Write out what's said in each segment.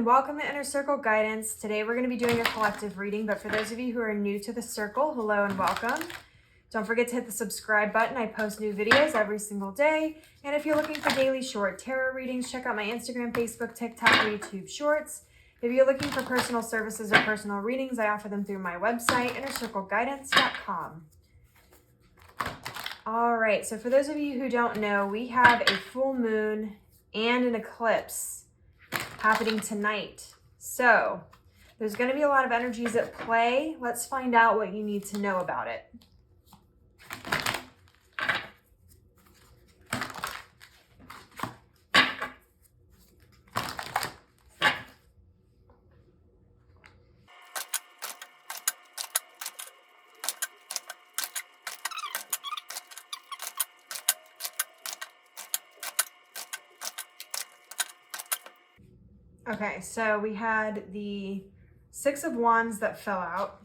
and welcome to Inner Circle Guidance. Today we're going to be doing a collective reading, but for those of you who are new to the circle, hello and welcome. Don't forget to hit the subscribe button. I post new videos every single day. And if you're looking for daily short tarot readings, check out my Instagram, Facebook, TikTok, or YouTube shorts. If you're looking for personal services or personal readings, I offer them through my website, innercircleguidance.com. All right, so for those of you who don't know, we have a full moon and an eclipse happening tonight. So there's going to be a lot of energies at play. Let's find out what you need to know about it. Okay, so we had the Six of Wands that fell out.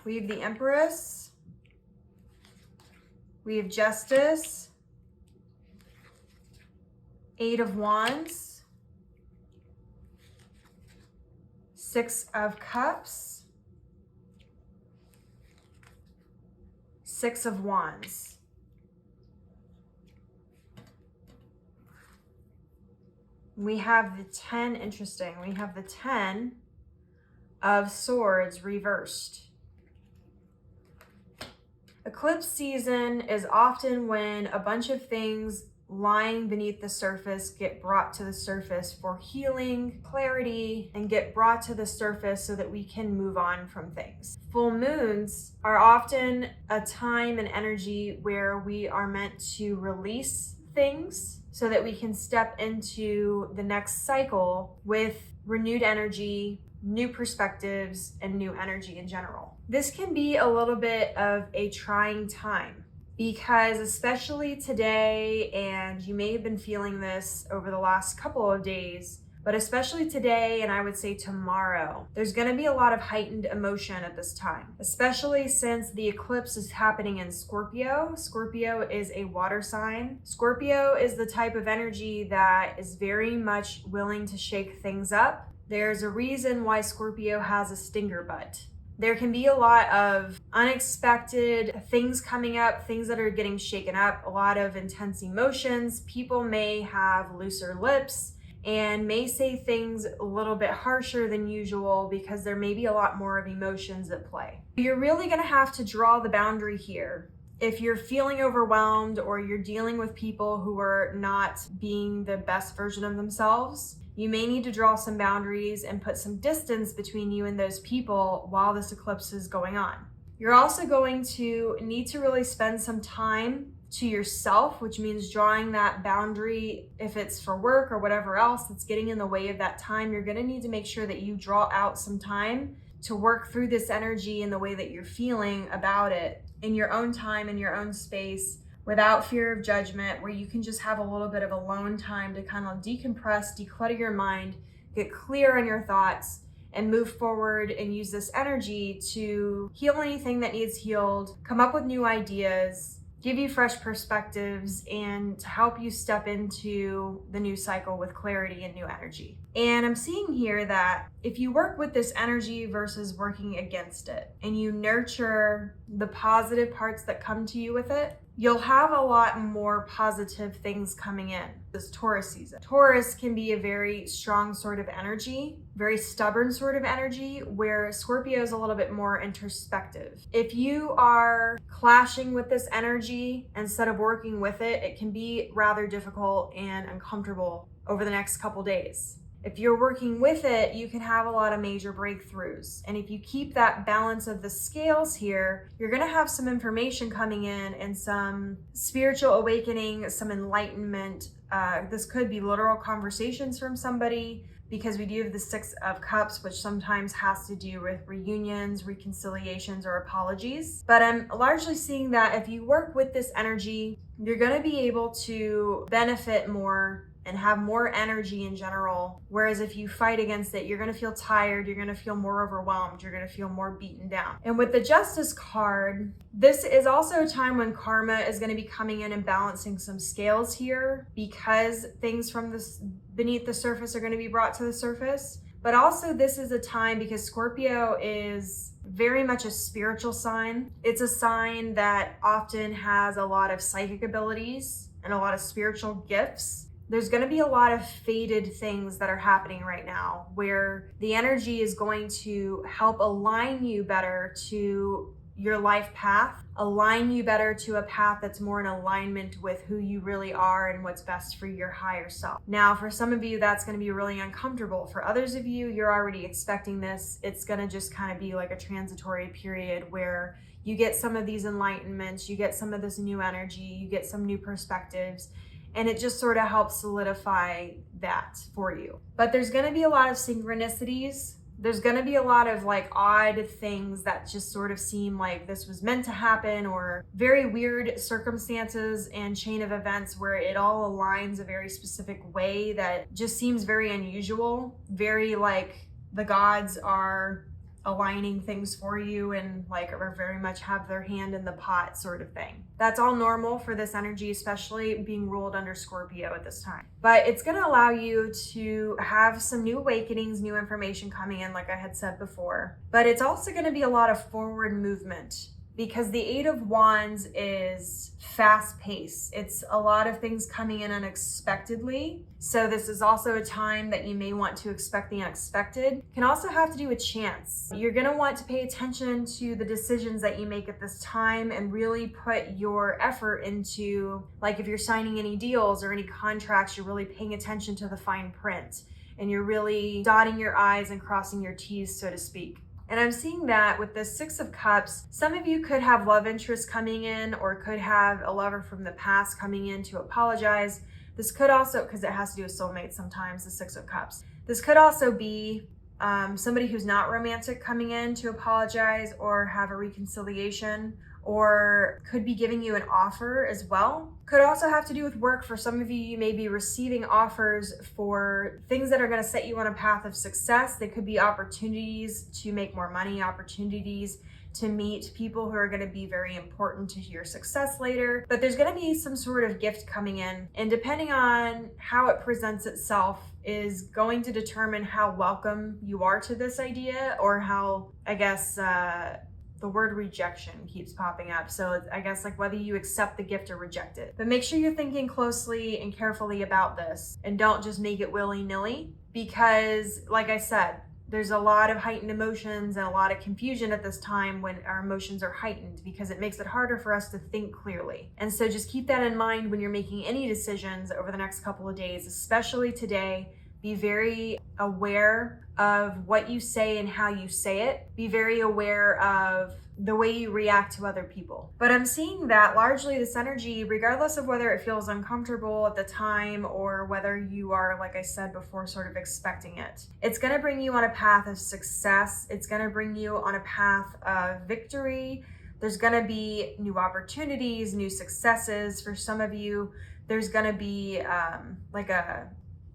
We have the Empress. We have Justice. Eight of Wands. Six of Cups. Six of Wands. We have the 10, interesting. We have the 10 of Swords reversed. Eclipse season is often when a bunch of things lying beneath the surface get brought to the surface for healing, clarity, and get brought to the surface so that we can move on from things. Full moons are often a time and energy where we are meant to release things so that we can step into the next cycle with renewed energy, new perspectives, and new energy in general. This can be a little bit of a trying time because especially today, and you may have been feeling this over the last couple of days, but especially today, and I would say tomorrow, there's going to be a lot of heightened emotion at this time, especially since the eclipse is happening in Scorpio. Scorpio is a water sign. Scorpio is the type of energy that is very much willing to shake things up. There's a reason why Scorpio has a stinger butt. There can be a lot of unexpected things coming up, things that are getting shaken up, a lot of intense emotions. People may have looser lips and may say things a little bit harsher than usual because there may be a lot more of emotions at play. You're really going to have to draw the boundary here. If you're feeling overwhelmed or you're dealing with people who are not being the best version of themselves, you may need to draw some boundaries and put some distance between you and those people while this eclipse is going on. You're also going to need to really spend some time to yourself, which means drawing that boundary. If it's for work or whatever else that's getting in the way of that time, you're going to need to make sure that you draw out some time to work through this energy in the way that you're feeling about it in your own time, in your own space, without fear of judgment, where you can just have a little bit of alone time to kind of decompress, declutter your mind, get clear on your thoughts, and move forward and use this energy to heal anything that needs healed, come up with new ideas, give you fresh perspectives, and to help you step into the new cycle with clarity and new energy. And I'm seeing here that if you work with this energy versus working against it, and you nurture the positive parts that come to you with it, you'll have a lot more positive things coming in this Taurus season. Taurus can be a very strong sort of energy, very stubborn sort of energy, where Scorpio is a little bit more introspective. If you are clashing with this energy instead of working with it, it can be rather difficult and uncomfortable over the next couple days. If you're working with it, you can have a lot of major breakthroughs. And if you keep that balance of the scales here, you're going to have some information coming in and some spiritual awakening, some enlightenment. This could be literal conversations from somebody, because we do have the Six of Cups, which sometimes has to do with reunions, reconciliations, or apologies. But I'm largely seeing that if you work with this energy, you're going to be able to benefit more and have more energy in general. Whereas if you fight against it, you're going to feel tired, you're going to feel more overwhelmed, you're going to feel more beaten down. And with the Justice card, this is also a time when karma is going to be coming in and balancing some scales here, because things from this beneath the surface are going to be brought to the surface. But also this is a time, because Scorpio is very much a spiritual sign. It's a sign that often has a lot of psychic abilities and a lot of spiritual gifts. There's going to be a lot of fated things that are happening right now, where the energy is going to help align you better to your life path, align you better to a path that's more in alignment with who you really are and what's best for your higher self. Now, for some of you, that's going to be really uncomfortable. For others of you, you're already expecting this. It's going to just kind of be like a transitory period where you get some of these enlightenments, you get some of this new energy, you get some new perspectives, and it just sort of helps solidify that for you. But there's going to be a lot of synchronicities. There's going to be a lot of like odd things that just sort of seem like this was meant to happen, or very weird circumstances and chain of events where it all aligns a very specific way that just seems very unusual, very like the gods are aligning things for you and like are very much have their hand in the pot sort of thing. That's all normal for this energy, especially being ruled under Scorpio at this time. But it's going to allow you to have some new awakenings, new information coming in, like I had said before. But it's also going to be a lot of forward movement, because the Eight of Wands is fast paced. It's a lot of things coming in unexpectedly. So this is also a time that you may want to expect the unexpected. It can also have to do with chance. You're going to want to pay attention to the decisions that you make at this time and really put your effort into, like if you're signing any deals or any contracts, you're really paying attention to the fine print and you're really dotting your I's and crossing your T's, so to speak. And I'm seeing that with the Six of Cups, some of you could have love interest coming in, or could have a lover from the past coming in to apologize. This could also, because it has to do with soulmates sometimes, the Six of Cups. This could also be somebody who's not romantic coming in to apologize or have a reconciliation, or could be giving you an offer as well. Could also have to do with work. For some of you, you may be receiving offers for things that are going to set you on a path of success. They could be opportunities to make more money, opportunities to meet people who are going to be very important to your success later. But there's going to be some sort of gift coming in, and depending on how it presents itself is going to determine how welcome you are to this idea, or how, I guess, the word rejection keeps popping up. So I guess like whether you accept the gift or reject it. But make sure you're thinking closely and carefully about this, and don't just make it willy-nilly, because like I said, there's a lot of heightened emotions and a lot of confusion at this time when our emotions are heightened, because it makes it harder for us to think clearly. And so just keep that in mind when you're making any decisions over the next couple of days, especially today. Be very aware of what you say and how you say it. Be very aware of the way you react to other people. But I'm seeing that largely this energy, regardless of whether it feels uncomfortable at the time or whether you are, like I said before, sort of expecting it, it's going to bring you on a path of success. It's going to bring you on a path of victory. There's going to be new opportunities, new successes. For some of you, there's going to be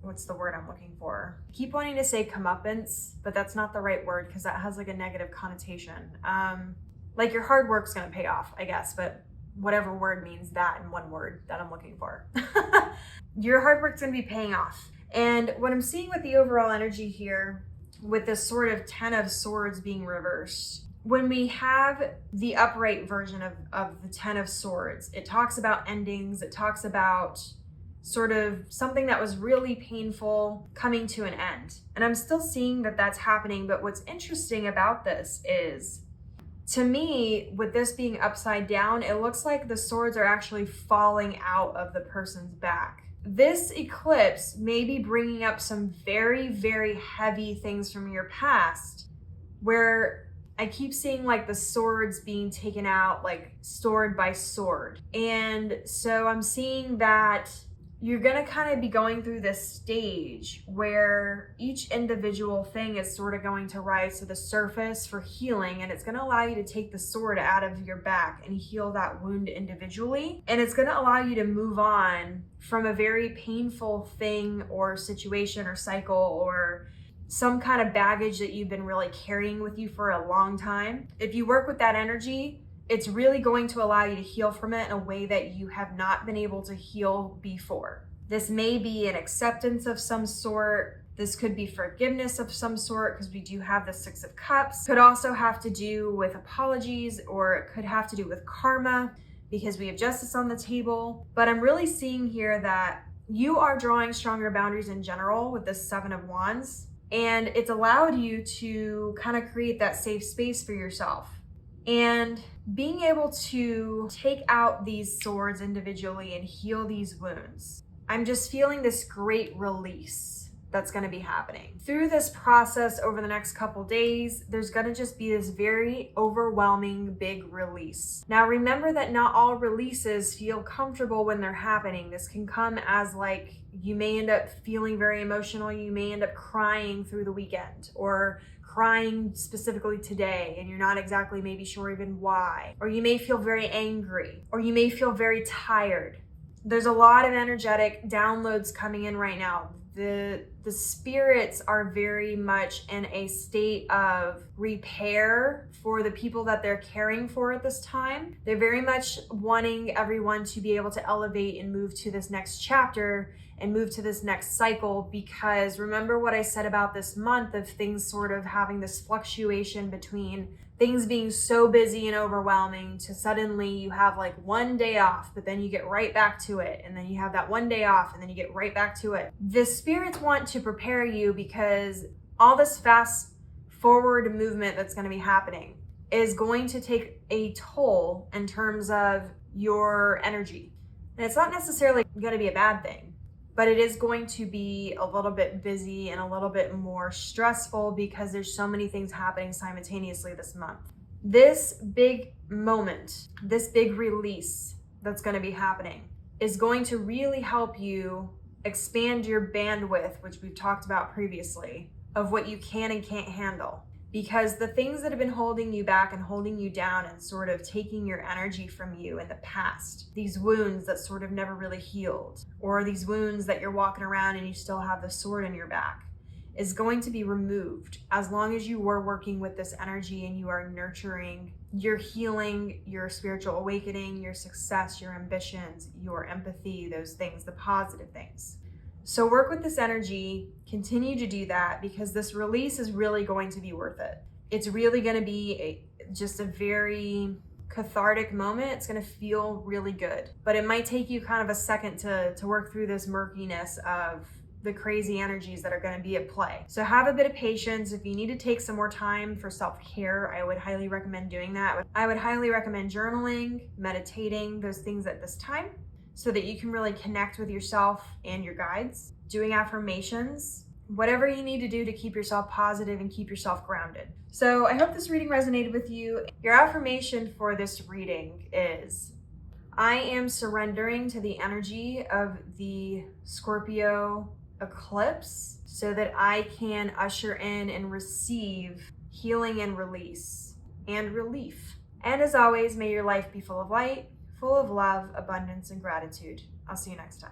what's the word I'm looking for? I keep wanting to say comeuppance, but that's not the right word because that has like a negative connotation. Like your hard work's gonna pay off, I guess, but whatever word means that in one word that I'm looking for. Your hard work's gonna be paying off. And what I'm seeing with the overall energy here, with this sort of 10 of Swords being reversed, when we have the upright version of the 10 of Swords, it talks about endings, it talks about sort of something that was really painful coming to an end. And I'm still seeing that that's happening. But what's interesting about this is, to me, with this being upside down, it looks like the swords are actually falling out of the person's back. This eclipse may be bringing up some very, very heavy things from your past, where I keep seeing like the swords being taken out, like sword by sword. And so I'm seeing that you're going to kind of be going through this stage where each individual thing is sort of going to rise to the surface for healing, and it's going to allow you to take the sword out of your back and heal that wound individually. And it's going to allow you to move on from a very painful thing or situation or cycle or some kind of baggage that you've been really carrying with you for a long time. If you work with that energy, it's really going to allow you to heal from it in a way that you have not been able to heal before. This may be an acceptance of some sort. This could be forgiveness of some sort, because we do have the Six of Cups. Could also have to do with apologies, or it could have to do with karma, because we have justice on the table. But I'm really seeing here that you are drawing stronger boundaries in general with the Seven of Wands, and it's allowed you to kind of create that safe space for yourself. And being able to take out these swords individually and heal these wounds. I'm just feeling this great release that's going to be happening. Through this process over the next couple days, there's going to just be this very overwhelming big release. Now remember that not all releases feel comfortable when they're happening. This can come as like, you may end up feeling very emotional, you may end up crying through the weekend, or crying specifically today, and you're not exactly maybe sure even why. Or you may feel very angry, or you may feel very tired. There's a lot of energetic downloads coming in right now. The spirits are very much in a state of repair for the people that they're caring for at this time. They're very much wanting everyone to be able to elevate and move to this next chapter and move to this next cycle, because remember what I said about this month of things sort of having this fluctuation between things being so busy and overwhelming to suddenly you have like one day off, but then you get right back to it. And then you have that one day off and then you get right back to it. The spirits want to prepare you, because all this fast forward movement that's going to be happening is going to take a toll in terms of your energy. And it's not necessarily going to be a bad thing, but it is going to be a little bit busy and a little bit more stressful, because there's so many things happening simultaneously this month. This big moment, this big release that's going to be happening is going to really help you expand your bandwidth, which we've talked about previously, of what you can and can't handle. Because the things that have been holding you back and holding you down and sort of taking your energy from you in the past, these wounds that sort of never really healed, or these wounds that you're walking around and you still have the sword in your back, is going to be removed as long as you are working with this energy and you are nurturing your healing, your spiritual awakening, your success, your ambitions, your empathy, those things, the positive things. So work with this energy, continue to do that, because this release is really going to be worth it. It's really going to be just a very cathartic moment. It's going to feel really good, but it might take you kind of a second to work through this murkiness of the crazy energies that are going to be at play. So have a bit of patience. If you need to take some more time for self-care, I would highly recommend doing that. I would highly recommend journaling, meditating, those things at this time, so that you can really connect with yourself and your guides, doing affirmations, whatever you need to do to keep yourself positive and keep yourself grounded. So I hope this reading resonated with you. Your affirmation for this reading is, I am surrendering to the energy of the Scorpio Eclipse so that I can usher in and receive healing and release and relief. And as always, may your life be full of light, full of love, abundance, and gratitude. I'll see you next time.